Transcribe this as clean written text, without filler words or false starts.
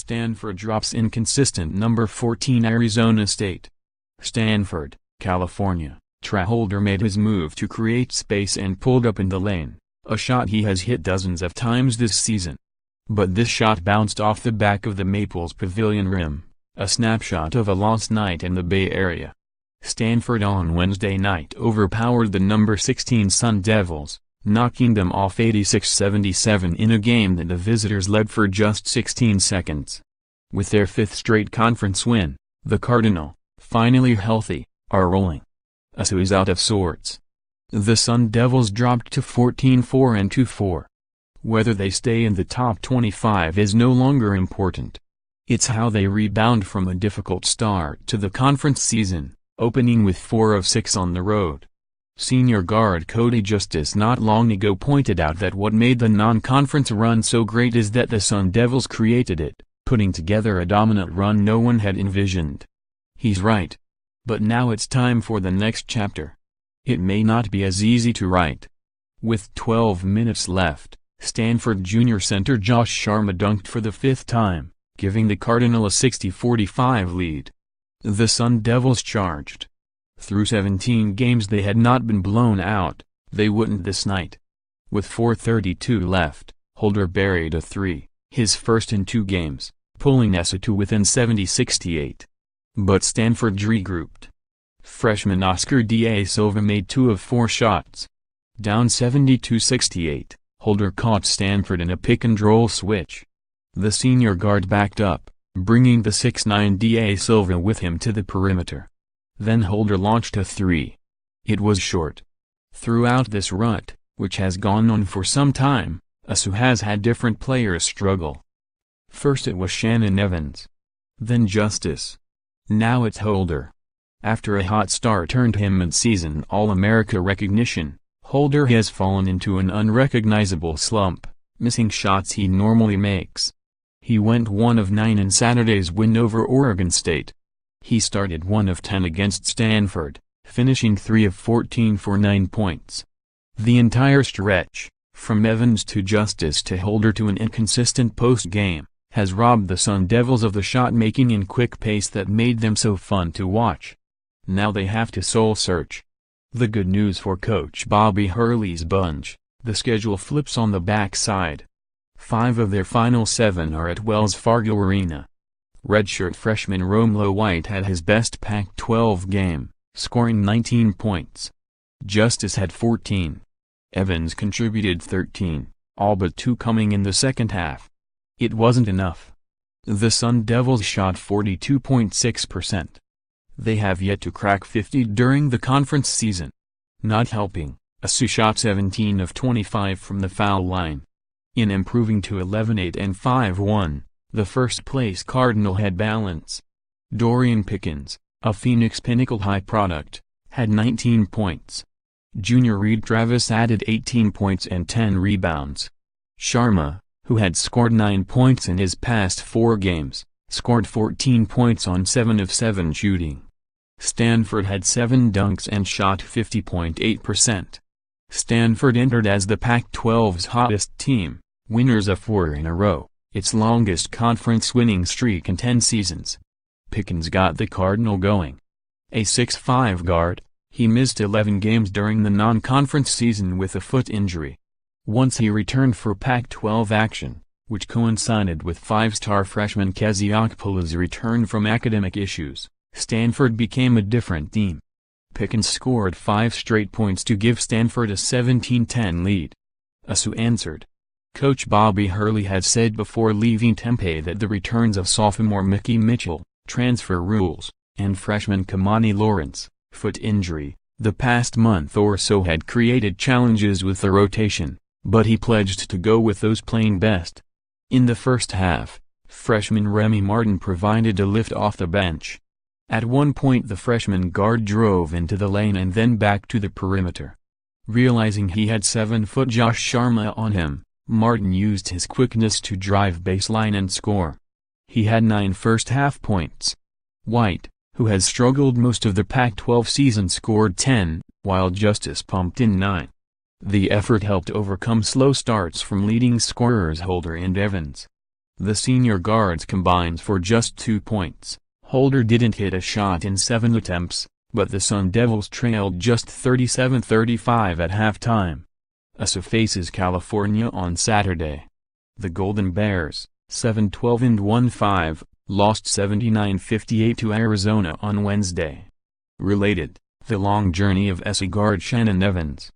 Stanford drops inconsistent number 14 Arizona State. Stanford, California. Holder made his move to create space and pulled up in the lane, a shot he has hit dozens of times this season. But this shot bounced off the back of the Maples Pavilion rim, a snapshot of a lost night in the Bay Area. Stanford on Wednesday night overpowered the number 16 Sun Devils, knocking them off 86-77 in a game that the visitors led for just 16 seconds. With their fifth straight conference win, the Cardinal, finally healthy, are rolling. ASU is out of sorts. The Sun Devils dropped to 14-4 and 2-4. Whether they stay in the top 25 is no longer important. It's how they rebound from a difficult start to the conference season, opening with 4 of 6 on the road. Senior guard Kodi Justice not long ago pointed out that what made the non-conference run so great is that the Sun Devils created it, putting together a dominant run no one had envisioned. He's right. But now it's time for the next chapter. It may not be as easy to write. With 12 minutes left, Stanford junior center Josh Sharma dunked for the 5th time, giving the Cardinal a 60-45 lead. The Sun Devils charged. Through 17 games they had not been blown out, they wouldn't this night. With 4:32 left, Holder buried a 3, his first in 2 games, pulling ASU to within 70-68. But Stanford regrouped. Freshman Oscar Da Silva made 2 of 4 shots. Down 72-68, Holder caught Stanford in a pick-and-roll switch. The senior guard backed up, bringing the 6'9" Da Silva with him to the perimeter. Then Holder launched a 3. It was short. Throughout this rut, which has gone on for some time, ASU has had different players struggle. First it was Shannon Evans. Then Justice. Now it's Holder. After a hot start earned him mid-season All-America recognition, Holder has fallen into an unrecognizable slump, missing shots he normally makes. He went 1 of 9 in Saturday's win over Oregon State. He started 1 of 10 against Stanford, finishing 3 of 14 for 9 points. The entire stretch, from Evans to Justice to Holder to an inconsistent post-game, has robbed the Sun Devils of the shot-making and quick pace that made them so fun to watch. Now they have to soul-search. The good news for Coach Bobby Hurley's bunch, the schedule flips on the backside. 5 of their final 7 are at Wells Fargo Arena. Redshirt freshman Romelo White had his best Pac-12 game, scoring 19 points. Justice had 14. Evans contributed 13, all but 2 coming in the second half. It wasn't enough. The Sun Devils shot 42.6%. They have yet to crack 50 during the conference season. Not helping, ASU shot 17 of 25 from the foul line. In improving to 11-8 and 5-1, the first-place Cardinal had balance. Dorian Pickens, a Phoenix Pinnacle High product, had 19 points. Junior Reed Travis added 18 points and 10 rebounds. Sharma, who had scored 9 points in his past 4 games, scored 14 points on 7 of 7 shooting. Stanford had 7 dunks and shot 50.8%. Stanford entered as the Pac-12's hottest team, winners of 4 in a row, its longest conference winning streak in 10 seasons. Pickens got the Cardinal going. A 6'5" guard, he missed 11 games during the non-conference season with a foot injury. Once he returned for Pac-12 action, which coincided with 5-star freshman Kezi Okpala's return from academic issues, Stanford became a different team. Pickens scored 5 straight points to give Stanford a 17-10 lead. ASU answered. Coach Bobby Hurley had said before leaving Tempe that the returns of sophomore Mickey Mitchell, transfer rules, and freshman Kamani Lawrence, foot injury, the past month or so had created challenges with the rotation, but he pledged to go with those playing best. In the first half, freshman Remy Martin provided a lift off the bench. At one point the freshman guard drove into the lane and then back to the perimeter. Realizing he had 7-foot Josh Sharma on him, Martin used his quickness to drive baseline and score. He had 9 first-half points. White, who has struggled most of the Pac-12 season, scored 10, while Justice pumped in 9. The effort helped overcome slow starts from leading scorers Holder and Evans. The senior guards combined for just 2 points. Holder didn't hit a shot in 7 attempts, but the Sun Devils trailed just 37-35 at halftime. ASU faces California on Saturday. The Golden Bears, 7-12-15, lost 79-58 to Arizona on Wednesday. Related, the long journey of ASU guard Shannon Evans,